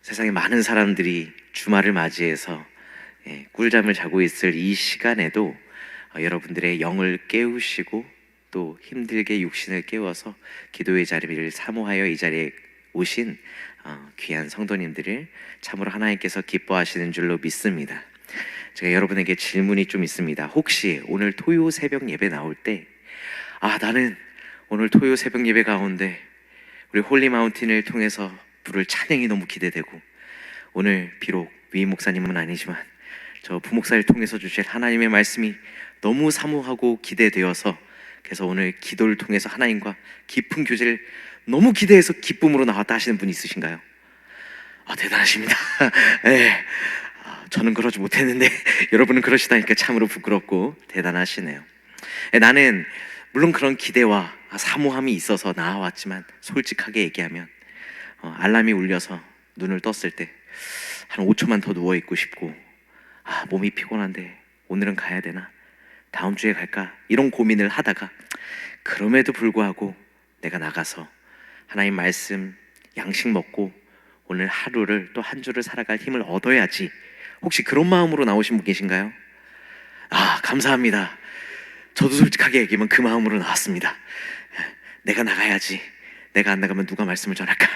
세상에 많은 사람들이 주말을 맞이해서 꿀잠을 자고 있을 이 시간에도 여러분들의 영을 깨우시고 또 힘들게 육신을 깨워서 기도의 자리를 사모하여 이 자리에 오신 귀한 성도님들을 참으로 하나님께서 기뻐하시는 줄로 믿습니다. 제가 여러분에게 질문이 좀 있습니다. 혹시 오늘 토요 새벽 예배 나올 때 나는 오늘 토요 새벽 예배 가운데 우리 홀리 마운틴을 통해서 부를 찬양이 너무 기대되고, 오늘 비록 위 목사님은 아니지만 저 부목사를 통해서 주실 하나님의 말씀이 너무 사모하고 기대되어서, 그래서 오늘 기도를 통해서 하나님과 깊은 교제를 너무 기대해서 기쁨으로 나왔다 하시는 분이 있으신가요? 대단하십니다. 네. 저는 그러지 못했는데 여러분은 그러시다니까 참으로 부끄럽고 대단하시네요. 나는 물론 그런 기대와 사모함이 있어서 나와왔지만, 솔직하게 얘기하면 알람이 울려서 눈을 떴을 때 한 5초만 더 누워있고 싶고, 몸이 피곤한데 오늘은 가야 되나? 다음 주에 갈까? 이런 고민을 하다가, 그럼에도 불구하고 내가 나가서 하나님 말씀 양식 먹고 오늘 하루를 또 한 주를 살아갈 힘을 얻어야지, 혹시 그런 마음으로 나오신 분 계신가요? 감사합니다. 저도 솔직하게 얘기하면 그 마음으로 나왔습니다. 내가 나가야지, 내가 안 나가면 누가 말씀을 전할까?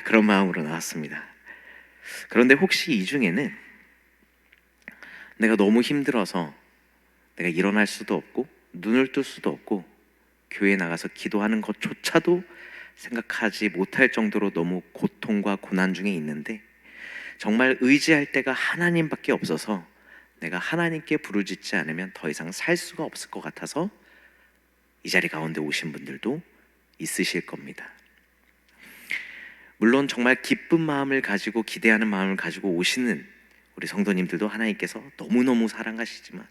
그런 마음으로 나왔습니다. 그런데 혹시 이 중에는 내가 너무 힘들어서 내가 일어날 수도 없고 눈을 뜰 수도 없고 교회에 나가서 기도하는 것조차도 생각하지 못할 정도로 너무 고통과 고난 중에 있는데, 정말 의지할 때가 하나님밖에 없어서 내가 하나님께 부르짖지 않으면 더 이상 살 수가 없을 것 같아서 이 자리 가운데 오신 분들도 있으실 겁니다. 물론 정말 기쁜 마음을 가지고 기대하는 마음을 가지고 오시는 우리 성도님들도 하나님께서 너무너무 사랑하시지만,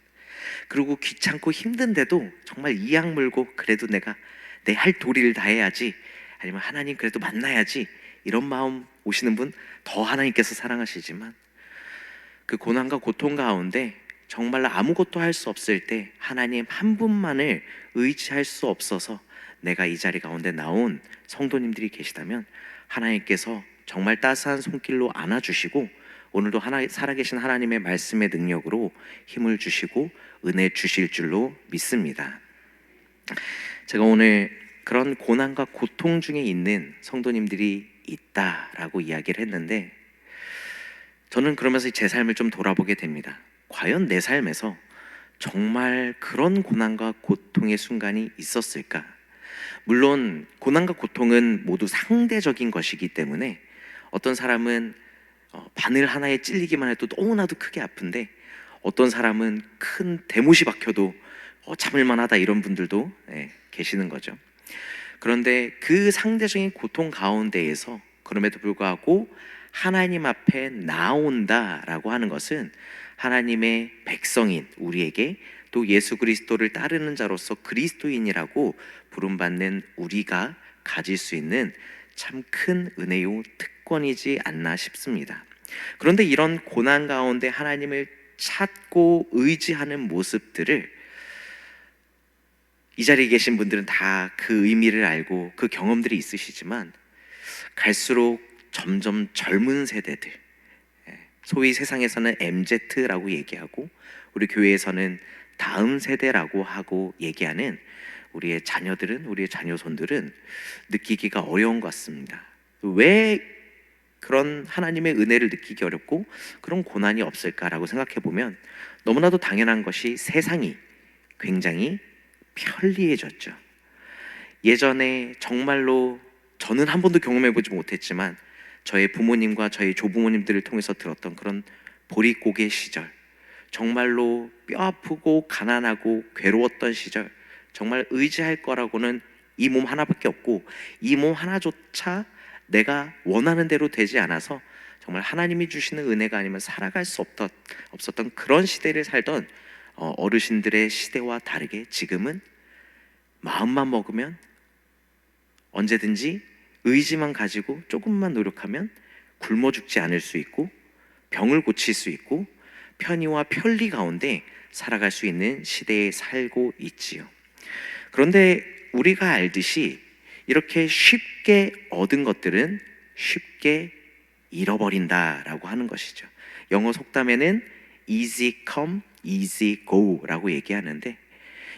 그리고 귀찮고 힘든데도 정말 이악 물고 그래도 내가 내 할 도리를 다해야지, 아니면 하나님 그래도 만나야지, 이런 마음 오시는 분 더 하나님께서 사랑하시지만, 그 고난과 고통 가운데 정말 아무것도 할 수 없을 때 하나님 한 분만을 의지할 수 없어서 내가 이 자리 가운데 나온 성도님들이 계시다면, 하나님께서 정말 따스한 손길로 안아주시고 오늘도 살아계신 하나님의 말씀의 능력으로 힘을 주시고 은혜 주실 줄로 믿습니다. 제가 오늘 그런 고난과 고통 중에 있는 성도님들이 있다라고 이야기를 했는데, 저는 그러면서 제 삶을 좀 돌아보게 됩니다. 과연 내 삶에서 정말 그런 고난과 고통의 순간이 있었을까? 물론 고난과 고통은 모두 상대적인 것이기 때문에, 어떤 사람은 바늘 하나에 찔리기만 해도 너무나도 크게 아픈데, 어떤 사람은 큰 대못이 박혀도 참을만 하다, 이런 분들도 계시는 거죠. 그런데 그 상대적인 고통 가운데에서 그럼에도 불구하고 하나님 앞에 나온다라고 하는 것은 하나님의 백성인 우리에게, 또 예수 그리스도를 따르는 자로서 그리스도인이라고 부름받는 우리가 가질 수 있는 참 큰 은혜요 특권이지 않나 싶습니다. 그런데 이런 고난 가운데 하나님을 찾고 의지하는 모습들을, 이 자리에 계신 분들은 다 그 의미를 알고 그 경험들이 있으시지만, 갈수록 점점 젊은 세대들, 소위 세상에서는 MZ라고 얘기하고 우리 교회에서는 다음 세대라고 하고 얘기하는 우리의 자녀들은, 우리의 자녀손들은 느끼기가 어려운 것 같습니다. 왜 그런 하나님의 은혜를 느끼기 어렵고 그런 고난이 없을까라고 생각해 보면, 너무나도 당연한 것이 세상이 굉장히 편리해졌죠. 예전에 정말로 저는 한 번도 경험해 보지 못했지만 저의 부모님과 저희 조부모님들을 통해서 들었던 그런 보릿고개 시절, 정말로 뼈 아프고 가난하고 괴로웠던 시절, 정말 의지할 거라고는 이 몸 하나밖에 없고 이 몸 하나조차 내가 원하는 대로 되지 않아서 정말 하나님이 주시는 은혜가 아니면 살아갈 수 없었던 그런 시대를 살던 어르신들의 시대와 다르게, 지금은 마음만 먹으면 언제든지 의지만 가지고 조금만 노력하면 굶어 죽지 않을 수 있고 병을 고칠 수 있고 편의와 편리 가운데 살아갈 수 있는 시대에 살고 있지요. 그런데 우리가 알듯이 이렇게 쉽게 얻은 것들은 쉽게 잃어버린다라고 하는 것이죠. 영어 속담에는 easy come, easy go라고 얘기하는데,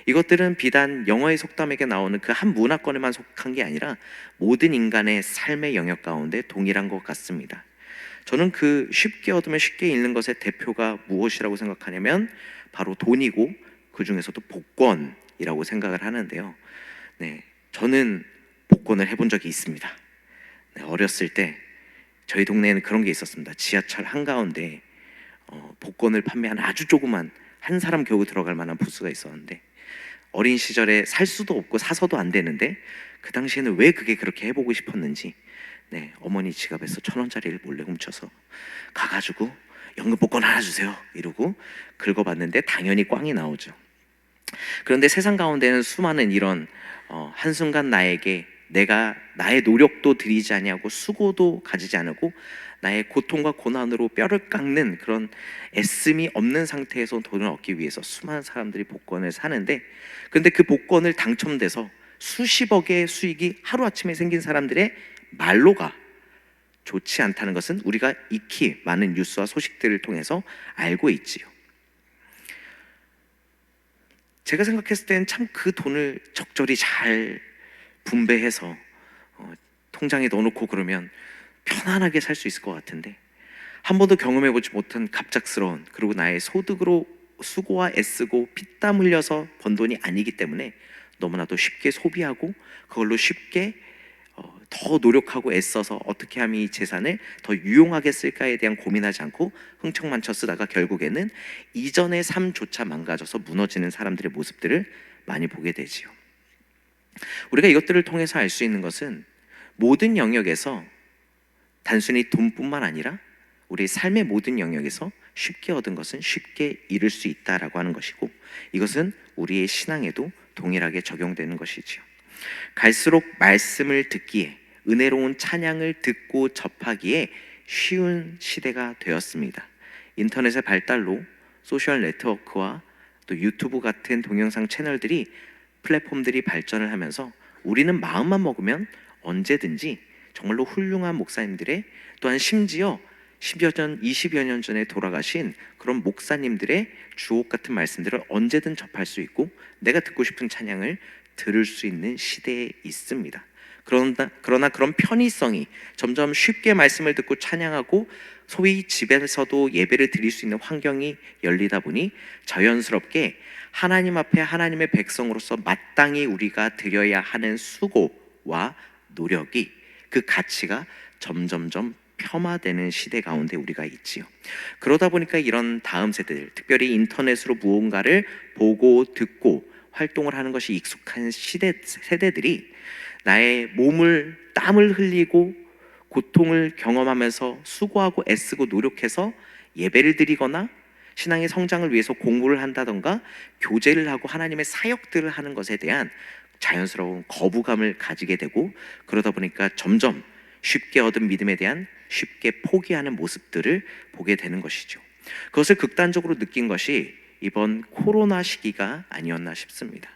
이것들은 비단 영어의 속담에게 나오는 그 한 문화권에만 속한 게 아니라 모든 인간의 삶의 영역 가운데 동일한 것 같습니다. 저는 그 쉽게 얻으면 쉽게 잃는 것의 대표가 무엇이라고 생각하냐면 바로 돈이고, 그 중에서도 복권이라고 생각을 하는데요. 네, 저는 복권을 해본 적이 있습니다. 네, 어렸을 때 저희 동네에는 그런 게 있었습니다. 지하철 한가운데 복권을 판매하는 아주 조그만, 한 사람 겨우 들어갈 만한 부스가 있었는데, 어린 시절에 살 수도 없고 사서도 안 되는데 그 당시에는 왜 그게 그렇게 해보고 싶었는지, 네, 어머니 지갑에서 1,000원짜리를 몰래 훔쳐서 가가지고 연금 복권 하나 주세요 이러고 긁어봤는데 당연히 꽝이 나오죠. 그런데 세상 가운데는 수많은 이런 한순간 나에게 내가 나의 노력도 들이지 아니하고 수고도 가지지 않고 나의 고통과 고난으로 뼈를 깎는 그런 애씀이 없는 상태에서 돈을 얻기 위해서 수많은 사람들이 복권을 사는데, 그런데 그 복권을 당첨돼서 수십억의 수익이 하루아침에 생긴 사람들의 말로가 좋지 않다는 것은 우리가 익히 많은 뉴스와 소식들을 통해서 알고 있지요. 제가 생각했을 때는 참 그 돈을 적절히 잘 분배해서 통장에 넣어놓고 그러면 편안하게 살 수 있을 것 같은데, 한 번도 경험해보지 못한 갑작스러운, 그리고 나의 소득으로 수고와 애쓰고 피땀 흘려서 번 돈이 아니기 때문에 너무나도 쉽게 소비하고, 그걸로 쉽게 더 노력하고 애써서 어떻게 하면 이 재산을 더 유용하게 쓸까에 대한 고민하지 않고 흥청망청 쓰다가 결국에는 이전의 삶조차 망가져서 무너지는 사람들의 모습들을 많이 보게 되지요. 우리가 이것들을 통해서 알 수 있는 것은 모든 영역에서, 단순히 돈뿐만 아니라 우리 삶의 모든 영역에서 쉽게 얻은 것은 쉽게 잃을 수 있다라고 하는 것이고, 이것은 우리의 신앙에도 동일하게 적용되는 것이지요. 갈수록 말씀을 듣기에, 은혜로운 찬양을 듣고 접하기에 쉬운 시대가 되었습니다. 인터넷의 발달로 소셜 네트워크와 또 유튜브 같은 동영상 채널들이, 플랫폼들이 발전을 하면서 우리는 마음만 먹으면 언제든지 정말로 훌륭한 목사님들의, 또한 심지어 10여 년, 20여 년 전에 돌아가신 그런 목사님들의 주옥 같은 말씀들을 언제든 접할 수 있고, 내가 듣고 싶은 찬양을 들을 수 있는 시대에 있습니다. 그러나 그런 편의성이 점점 쉽게 말씀을 듣고 찬양하고 소위 집에서도 예배를 드릴 수 있는 환경이 열리다 보니 자연스럽게 하나님 앞에 하나님의 백성으로서 마땅히 우리가 드려야 하는 수고와 노력이, 그 가치가 점점점 폄하되는 시대 가운데 우리가 있지요. 그러다 보니까 이런 다음 세대들, 특별히 인터넷으로 무언가를 보고 듣고 활동을 하는 것이 익숙한 세대들이 나의 몸을, 땀을 흘리고 고통을 경험하면서 수고하고 애쓰고 노력해서 예배를 드리거나 신앙의 성장을 위해서 공부를 한다던가 교제를 하고 하나님의 사역들을 하는 것에 대한 자연스러운 거부감을 가지게 되고, 그러다 보니까 점점 쉽게 얻은 믿음에 대한 쉽게 포기하는 모습들을 보게 되는 것이죠. 그것을 극단적으로 느낀 것이 이번 코로나 시기가 아니었나 싶습니다.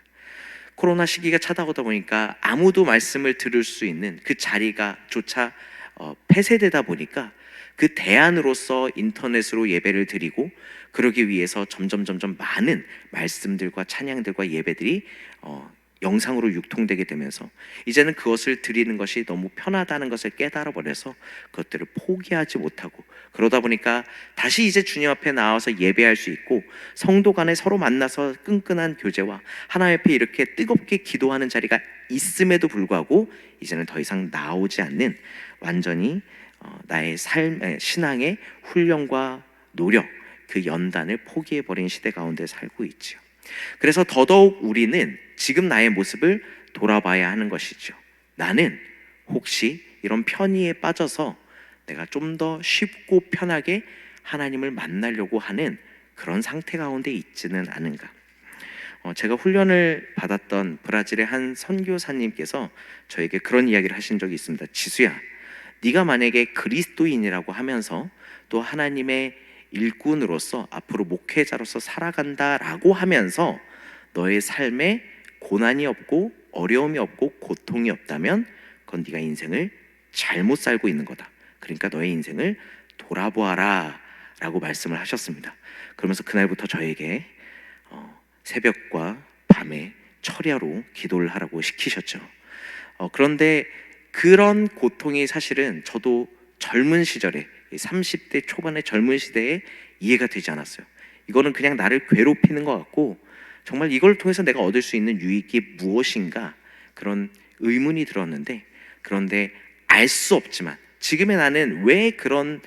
코로나 시기가 찾아오다 보니까 아무도 말씀을 들을 수 있는 그 자리가 조차 폐쇄되다 보니까 그 대안으로서 인터넷으로 예배를 드리고, 그러기 위해서 점점 많은 말씀들과 찬양들과 예배들이 영상으로 유통되게 되면서 이제는 그것을 드리는 것이 너무 편하다는 것을 깨달아 버려서 그것들을 포기하지 못하고, 그러다 보니까 다시 이제 주님 앞에 나와서 예배할 수 있고, 성도 간에 서로 만나서 끈끈한 교제와 하나님 앞에 이렇게 뜨겁게 기도하는 자리가 있음에도 불구하고 이제는 더 이상 나오지 않는, 완전히 나의 삶의 신앙의 훈련과 노력, 그 연단을 포기해버린 시대 가운데 살고 있죠. 그래서 더더욱 우리는 지금 나의 모습을 돌아봐야 하는 것이죠. 나는 혹시 이런 편의에 빠져서 내가 좀 더 쉽고 편하게 하나님을 만나려고 하는 그런 상태 가운데 있지는 않은가. 제가 훈련을 받았던 브라질의 한 선교사님께서 저에게 그런 이야기를 하신 적이 있습니다. 지수야, 네가 만약에 그리스도인이라고 하면서 또 하나님의 일꾼으로서 앞으로 목회자로서 살아간다라고 하면서 너의 삶에 고난이 없고 어려움이 없고 고통이 없다면 그건 네가 인생을 잘못 살고 있는 거다. 그러니까 너의 인생을 돌아보아라 라고 말씀을 하셨습니다. 그러면서 그날부터 저에게 새벽과 밤에 철야로 기도를 하라고 시키셨죠. 그런데 그런 고통이 사실은 저도 젊은 시절에 30대 초반의 젊은 시대에 이해가 되지 않았어요. 이거는 그냥 나를 괴롭히는 것 같고 정말 이걸 통해서 내가 얻을 수 있는 유익이 무엇인가 그런 의문이 들었는데, 그런데 알 수 없지만 지금의 나는 왜 그런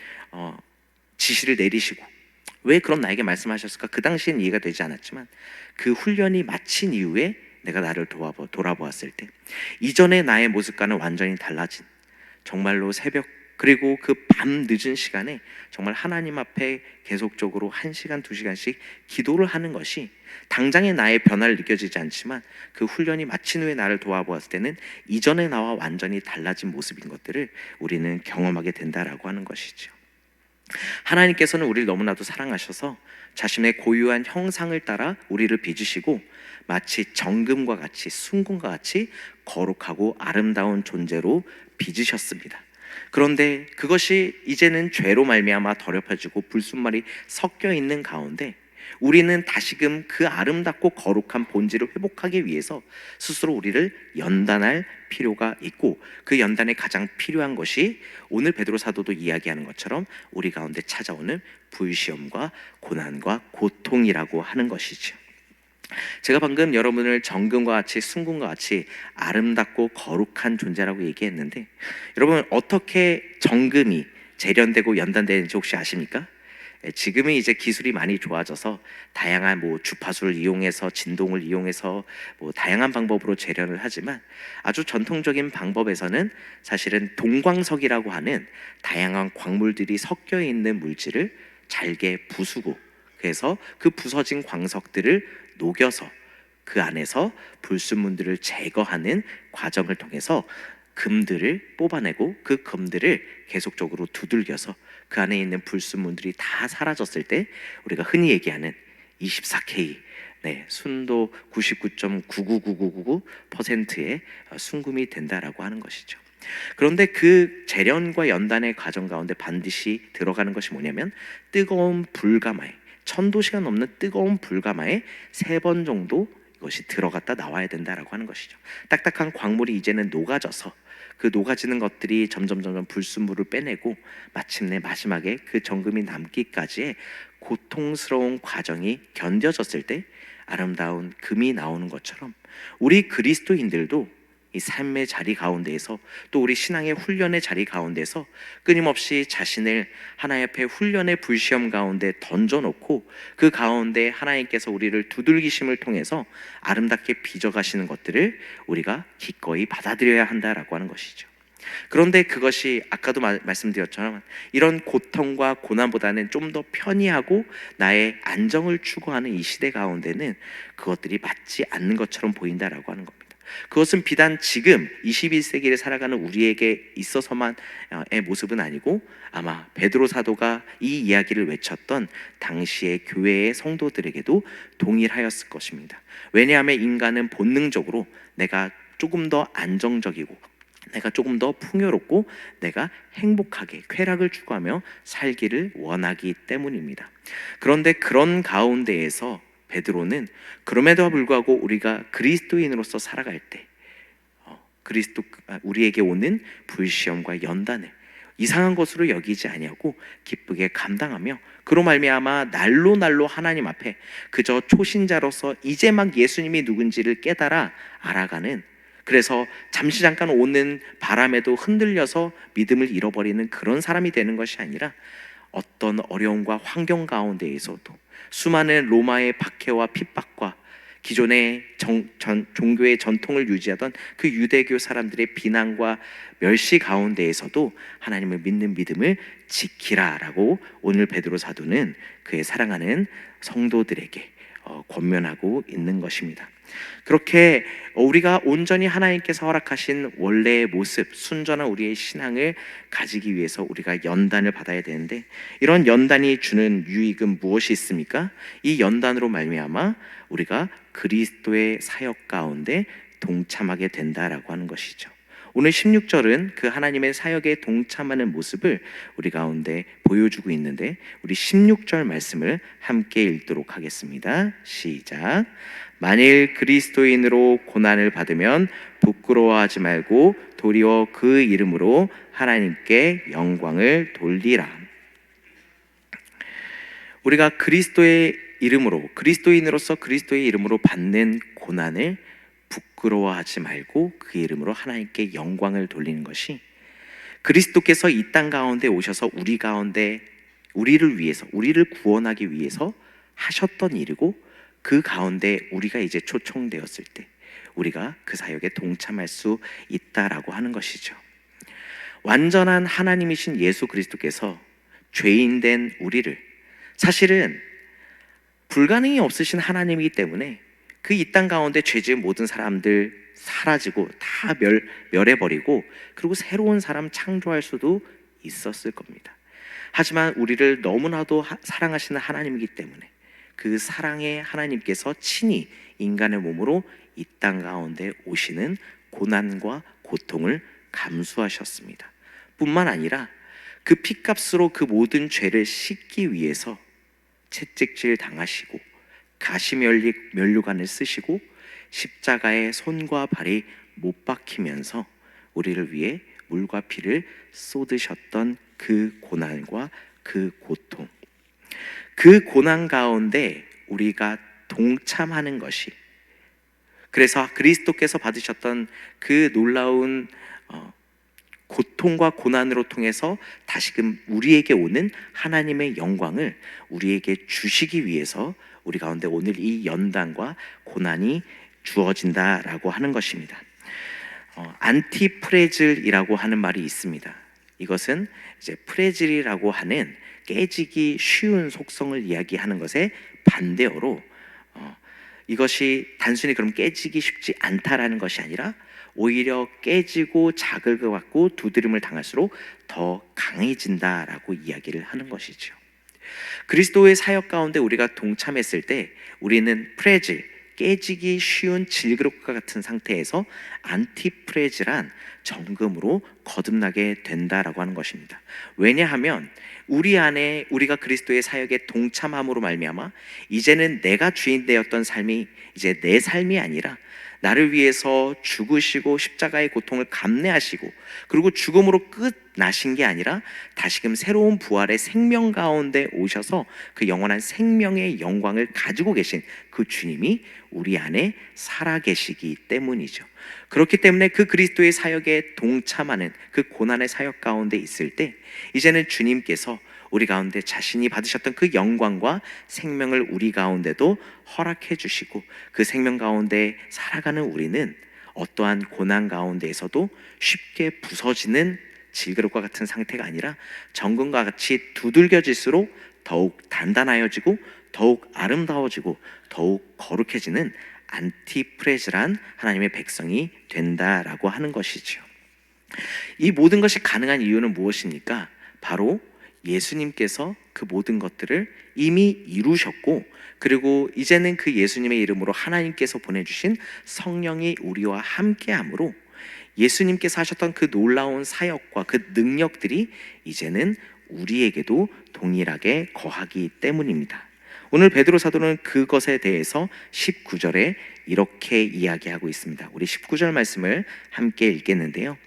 지시를 내리시고 왜 그런 나에게 말씀하셨을까? 그 당시엔 이해가 되지 않았지만 그 훈련이 마친 이후에 내가 나를 돌아보았을 때 이전의 나의 모습과는 완전히 달라진, 정말로 새벽 그리고 그 밤 늦은 시간에 정말 하나님 앞에 계속적으로 1시간, 2시간씩 기도를 하는 것이 당장의 나의 변화를 느껴지지 않지만 그 훈련이 마친 후에 나를 돌아보았을 때는 이전의 나와 완전히 달라진 모습인 것들을 우리는 경험하게 된다라고 하는 것이죠. 하나님께서는 우리를 너무나도 사랑하셔서 자신의 고유한 형상을 따라 우리를 빚으시고 마치 정금과 같이 순금과 같이 거룩하고 아름다운 존재로 빚으셨습니다. 그런데 그것이 이제는 죄로 말미암아 더럽혀지고 불순말이 섞여 있는 가운데 우리는 다시금 그 아름답고 거룩한 본질을 회복하기 위해서 스스로 우리를 연단할 필요가 있고, 그 연단에 가장 필요한 것이 오늘 베드로 사도도 이야기하는 것처럼 우리 가운데 찾아오는 불시험과 고난과 고통이라고 하는 것이죠. 제가 방금 여러분을 정금과 같이 순금과 같이 아름답고 거룩한 존재라고 얘기했는데, 여러분 어떻게 정금이 재련되고 연단되는지 혹시 아십니까? 지금은 이제 기술이 많이 좋아져서 다양한 주파수를 이용해서 진동을 이용해서 다양한 방법으로 재련을 하지만, 아주 전통적인 방법에서는 사실은 동광석이라고 하는 다양한 광물들이 섞여 있는 물질을 잘게 부수고, 그래서 그 부서진 광석들을 녹여서 그 안에서 불순물들을 제거하는 과정을 통해서 금들을 뽑아내고 그 금들을 계속적으로 두들겨서 그 안에 있는 불순물들이 다 사라졌을 때 우리가 흔히 얘기하는 24K, 순도 99.999999%의 순금이 된다라고 하는 것이죠. 그런데 그 재련과 연단의 과정 가운데 반드시 들어가는 것이 뭐냐면 뜨거운 불가마에, 1000도씨가 넘는 뜨거운 불가마에 3번 정도 이것이 들어갔다 나와야 된다라고 하는 것이죠. 딱딱한 광물이 이제는 녹아져서 그 녹아지는 것들이 점점 불순물을 빼내고 마침내 마지막에 그 정금이 남기까지의 고통스러운 과정이 견뎌졌을 때 아름다운 금이 나오는 것처럼 우리 그리스도인들도 이 삶의 자리 가운데에서, 또 우리 신앙의 훈련의 자리 가운데서 끊임없이 자신을 하나님 앞에 훈련의 불시험 가운데 던져놓고 그 가운데 하나님께서 우리를 두들기심을 통해서 아름답게 빚어가시는 것들을 우리가 기꺼이 받아들여야 한다라고 하는 것이죠. 그런데 그것이 아까도 말씀드렸처럼 이런 고통과 고난보다는 좀 더 편리하고 나의 안정을 추구하는 이 시대 가운데는 그것들이 맞지 않는 것처럼 보인다라고 하는 겁니다. 그것은 비단 지금 21세기를 살아가는 우리에게 있어서만의 모습은 아니고 아마 베드로 사도가 이 이야기를 외쳤던 당시의 교회의 성도들에게도 동일하였을 것입니다. 왜냐하면 인간은 본능적으로 내가 조금 더 안정적이고 내가 조금 더 풍요롭고 내가 행복하게 쾌락을 추구하며 살기를 원하기 때문입니다. 그런데 그런 가운데에서 베드로는 그럼에도 불구하고 우리가 그리스도인으로서 살아갈 때 우리에게 오는 불시험과 연단을 이상한 것으로 여기지 아니하고 기쁘게 감당하며 그로 말미암아 날로 하나님 앞에 그저 초신자로서 이제 막 예수님이 누군지를 깨달아 알아가는, 그래서 잠시 잠깐 오는 바람에도 흔들려서 믿음을 잃어버리는 그런 사람이 되는 것이 아니라 어떤 어려움과 환경 가운데에서도 수많은 로마의 박해와 핍박과 기존의 종교의 전통을 유지하던 그 유대교 사람들의 비난과 멸시 가운데에서도 하나님을 믿는 믿음을 지키라라고 오늘 베드로 사도는 그의 사랑하는 성도들에게 권면하고 있는 것입니다. 그렇게 우리가 온전히 하나님께서 허락하신 원래의 모습, 순전한 우리의 신앙을 가지기 위해서 우리가 연단을 받아야 되는데, 이런 연단이 주는 유익은 무엇이 있습니까? 이 연단으로 말미암아 우리가 그리스도의 사역 가운데 동참하게 된다라고 하는 것이죠. 오늘 16절은 그 하나님의 사역에 동참하는 모습을 우리 가운데 보여주고 있는데, 우리 16절 말씀을 함께 읽도록 하겠습니다. 시작. 만일 그리스도인으로 고난을 받으면 부끄러워하지 말고 도리어 그 이름으로 하나님께 영광을 돌리라. 우리가 그리스도의 이름으로, 그리스도인으로서 그리스도의 이름으로 받는 고난을 부끄러워하지 말고 그 이름으로 하나님께 영광을 돌리는 것이, 그리스도께서 이 땅 가운데 오셔서 우리 가운데 우리를 위해서, 우리를 구원하기 위해서 하셨던 일이고, 그 가운데 우리가 이제 초청되었을 때 우리가 그 사역에 동참할 수 있다라고 하는 것이죠. 완전한 하나님이신 예수 그리스도께서 죄인된 우리를, 사실은 불가능이 없으신 하나님이기 때문에 그 이 땅 가운데 죄 지은 모든 사람들 사라지고 다 멸해버리고, 그리고 새로운 사람 창조할 수도 있었을 겁니다. 하지만 우리를 너무나도 사랑하시는 하나님이기 때문에 그 사랑의 하나님께서 친히 인간의 몸으로 이 땅 가운데 오시는 고난과 고통을 감수하셨습니다. 뿐만 아니라 그 피값으로 그 모든 죄를 씻기 위해서 채찍질 당하시고 가시면류관을 쓰시고 십자가에 손과 발이 못 박히면서 우리를 위해 물과 피를 쏟으셨던 그 고난과 그 고통, 그 고난 가운데 우리가 동참하는 것이, 그래서 그리스도께서 받으셨던 그 놀라운 고통과 고난으로 통해서 다시금 우리에게 오는 하나님의 영광을 우리에게 주시기 위해서 우리 가운데 오늘 이 연단과 고난이 주어진다라고 하는 것입니다. 안티프레즐이라고 하는 말이 있습니다. 이것은 이제 프레즐이라고 하는 깨지기 쉬운 속성을 이야기하는 것의 반대어로, 이것이 단순히 그럼 깨지기 쉽지 않다라는 것이 아니라 오히려 깨지고 자극을 받고 두드림을 당할수록 더 강해진다라고 이야기를 하는 것이죠. 그리스도의 사역 가운데 우리가 동참했을 때 우리는 프레즐, 깨지기 쉬운 질그릇과 같은 상태에서 안티프레즐한 정금으로 거듭나게 된다라고 하는 것입니다. 왜냐하면 우리 안에, 우리가 그리스도의 사역에 동참함으로 말미암아 이제는 내가 주인 되었던 삶이 이제 내 삶이 아니라 나를 위해서 죽으시고 십자가의 고통을 감내하시고, 그리고 죽음으로 끝나신 게 아니라 다시금 새로운 부활의 생명 가운데 오셔서 그 영원한 생명의 영광을 가지고 계신 그 주님이 우리 안에 살아계시기 때문이죠. 그렇기 때문에 그 그리스도의 사역에 동참하는 그 고난의 사역 가운데 있을 때 이제는 주님께서 우리 가운데 자신이 받으셨던 그 영광과 생명을 우리 가운데도 허락해 주시고, 그 생명 가운데 살아가는 우리는 어떠한 고난 가운데에서도 쉽게 부서지는 질그릇과 같은 상태가 아니라 정금과 같이 두들겨질수록 더욱 단단하여지고 더욱 아름다워지고 더욱 거룩해지는 안티프레즐한 하나님의 백성이 된다라고 하는 것이죠. 이 모든 것이 가능한 이유는 무엇입니까? 바로 예수님께서 그 모든 것들을 이미 이루셨고, 그리고 이제는 그 예수님의 이름으로 하나님께서 보내주신 성령이 우리와 함께함으로 예수님께서 하셨던 그 놀라운 사역과 그 능력들이 이제는 우리에게도 동일하게 거하기 때문입니다. 오늘 베드로 사도는 그것에 대해서 19절에 이렇게 이야기하고 있습니다. 우리 19절 말씀을 함께 읽겠는데요.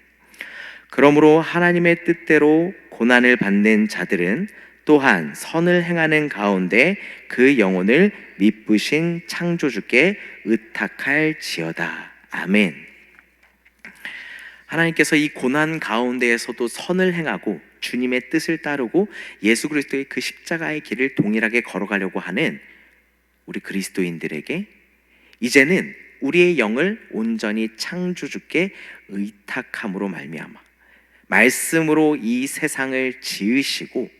그러므로 하나님의 뜻대로 고난을 받는 자들은 또한 선을 행하는 가운데 그 영혼을 미쁘신 창조주께 의탁할지어다. 아멘. 하나님께서 이 고난 가운데에서도 선을 행하고 주님의 뜻을 따르고 예수 그리스도의 그 십자가의 길을 동일하게 걸어가려고 하는 우리 그리스도인들에게 이제는 우리의 영을 온전히 창조주께 의탁함으로 말미암아 말씀으로 이 세상을 지으시고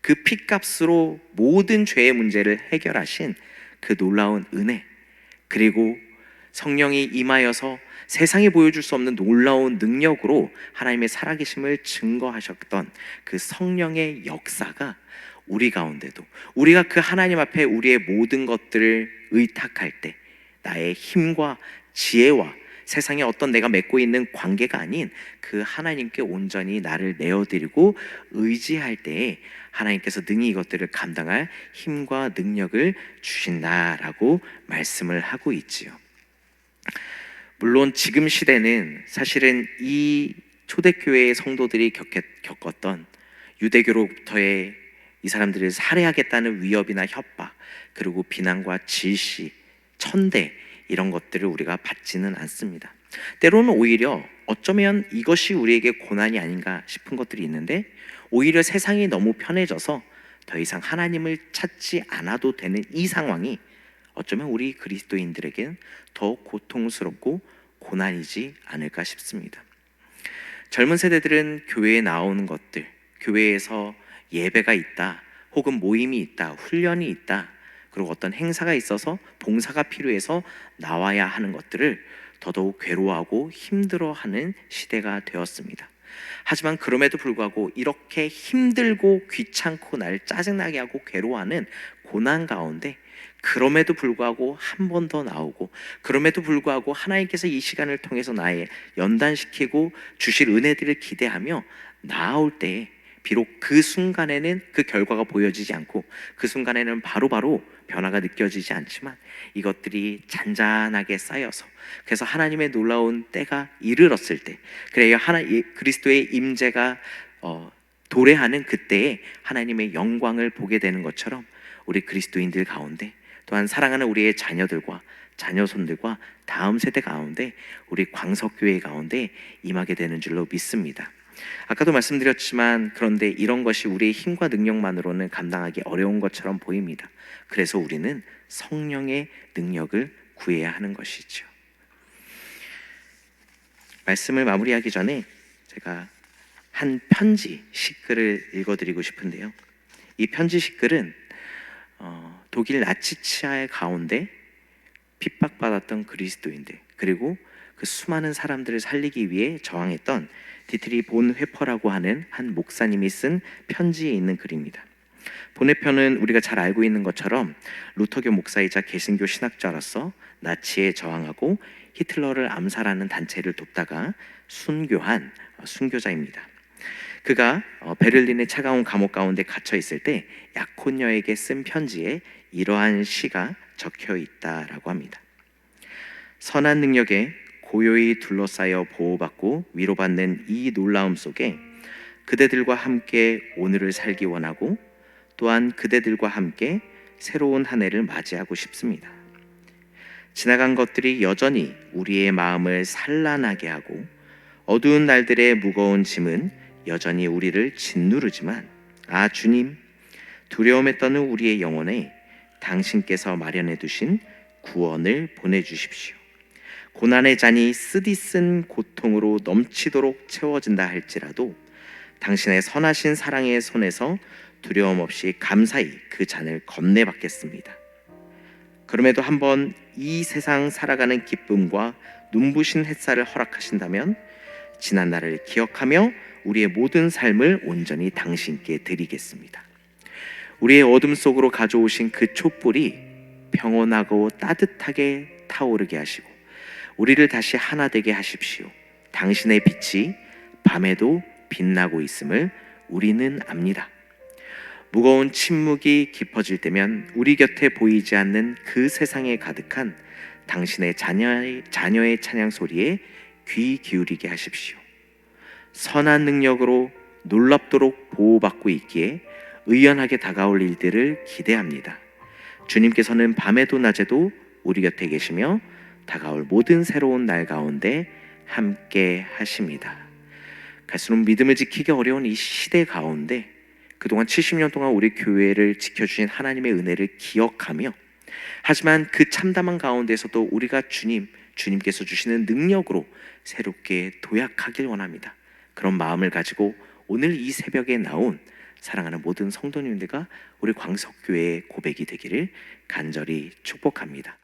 그 핏값으로 모든 죄의 문제를 해결하신 그 놀라운 은혜, 그리고 성령이 임하여서 세상에 보여줄 수 없는 놀라운 능력으로 하나님의 살아계심을 증거하셨던 그 성령의 역사가 우리 가운데도, 우리가 그 하나님 앞에 우리의 모든 것들을 의탁할 때 나의 힘과 지혜와 세상에 어떤 내가 맺고 있는 관계가 아닌 그 하나님께 온전히 나를 내어드리고 의지할 때에 하나님께서 능히 이것들을 감당할 힘과 능력을 주신다라고 말씀을 하고 있지요. 물론 지금 시대는 사실은 이 초대교회의 성도들이 겪었던 유대교로부터의 이 사람들을 살해하겠다는 위협이나 협박, 그리고 비난과 질시, 천대, 이런 것들을 우리가 받지는 않습니다. 때로는 오히려 어쩌면 이것이 우리에게 고난이 아닌가 싶은 것들이 있는데, 오히려 세상이 너무 편해져서 더 이상 하나님을 찾지 않아도 되는 이 상황이 어쩌면 우리 그리스도인들에겐 더 고통스럽고 고난이지 않을까 싶습니다. 젊은 세대들은 교회에 나오는 것들, 교회에서 예배가 있다, 혹은 모임이 있다, 훈련이 있다, 그리고 어떤 행사가 있어서 봉사가 필요해서 나와야 하는 것들을 더더욱 괴로워하고 힘들어하는 시대가 되었습니다. 하지만 그럼에도 불구하고 이렇게 힘들고 귀찮고 날 짜증나게 하고 괴로워하는 고난 가운데, 그럼에도 불구하고 한 번 더 나오고, 그럼에도 불구하고 하나님께서 이 시간을 통해서 나의 연단시키고 주실 은혜들을 기대하며 나아올 때에 비록 그 순간에는 그 결과가 보여지지 않고 그 순간에는 바로바로 변화가 느껴지지 않지만, 이것들이 잔잔하게 쌓여서, 그래서 하나님의 놀라운 때가 이르렀을 때, 그래야 그리스도의 임재가 도래하는 그때에 하나님의 영광을 보게 되는 것처럼, 우리 그리스도인들 가운데, 또한 사랑하는 우리의 자녀들과 자녀손들과 다음 세대 가운데, 우리 광석교회 가운데 임하게 되는 줄로 믿습니다. 아까도 말씀드렸지만, 그런데 이런 것이 우리의 힘과 능력만으로는 감당하기 어려운 것처럼 보입니다. 그래서 우리는 성령의 능력을 구해야 하는 것이죠. 말씀을 마무리하기 전에 제가 한 편지 시글을 읽어드리고 싶은데요, 이 편지 시글은 독일 나치치하의 가운데 핍박받았던 그리스도인들, 그리고 그 수많은 사람들을 살리기 위해 저항했던 디트리 본 회퍼라고 하는 한 목사님이 쓴 편지에 있는 글입니다. 본 회퍼는 우리가 잘 알고 있는 것처럼 루터교 목사이자 개신교 신학자로서 나치에 저항하고 히틀러를 암살하는 단체를 돕다가 순교한 순교자입니다. 그가 베를린의 차가운 감옥 가운데 갇혀 있을 때 약혼녀에게 쓴 편지에 이러한 시가 적혀 있다라고 합니다. 선한 능력에 고요히 둘러싸여 보호받고 위로받는 이 놀라움 속에 그대들과 함께 오늘을 살기 원하고, 또한 그대들과 함께 새로운 한 해를 맞이하고 싶습니다. 지나간 것들이 여전히 우리의 마음을 산란하게 하고, 어두운 날들의 무거운 짐은 여전히 우리를 짓누르지만, 아 주님, 두려움에 떠는 우리의 영혼에 당신께서 마련해 두신 구원을 보내주십시오. 고난의 잔이 쓰디쓴 고통으로 넘치도록 채워진다 할지라도 당신의 선하신 사랑의 손에서 두려움 없이 감사히 그 잔을 건네받겠습니다. 그럼에도 한번 이 세상 살아가는 기쁨과 눈부신 햇살을 허락하신다면 지난 날을 기억하며 우리의 모든 삶을 온전히 당신께 드리겠습니다. 우리의 어둠 속으로 가져오신 그 촛불이 평온하고 따뜻하게 타오르게 하시고 우리를 다시 하나 되게 하십시오. 당신의 빛이 밤에도 빛나고 있음을 우리는 압니다. 무거운 침묵이 깊어질 때면 우리 곁에 보이지 않는 그 세상에 가득한 당신의 자녀의 찬양 소리에 귀 기울이게 하십시오. 선한 능력으로 놀랍도록 보호받고 있기에 의연하게 다가올 일들을 기대합니다. 주님께서는 밤에도 낮에도 우리 곁에 계시며 다가올 모든 새로운 날 가운데 함께 하십니다. 갈수록 믿음을 지키기 어려운 이 시대 가운데 그동안 70년 동안 우리 교회를 지켜주신 하나님의 은혜를 기억하며, 하지만 그 참담한 가운데서도 우리가 주님께서 주시는 능력으로 새롭게 도약하길 원합니다. 그런 마음을 가지고 오늘 이 새벽에 나온 사랑하는 모든 성도님들과 우리 광석교회의 고백이 되기를 간절히 축복합니다.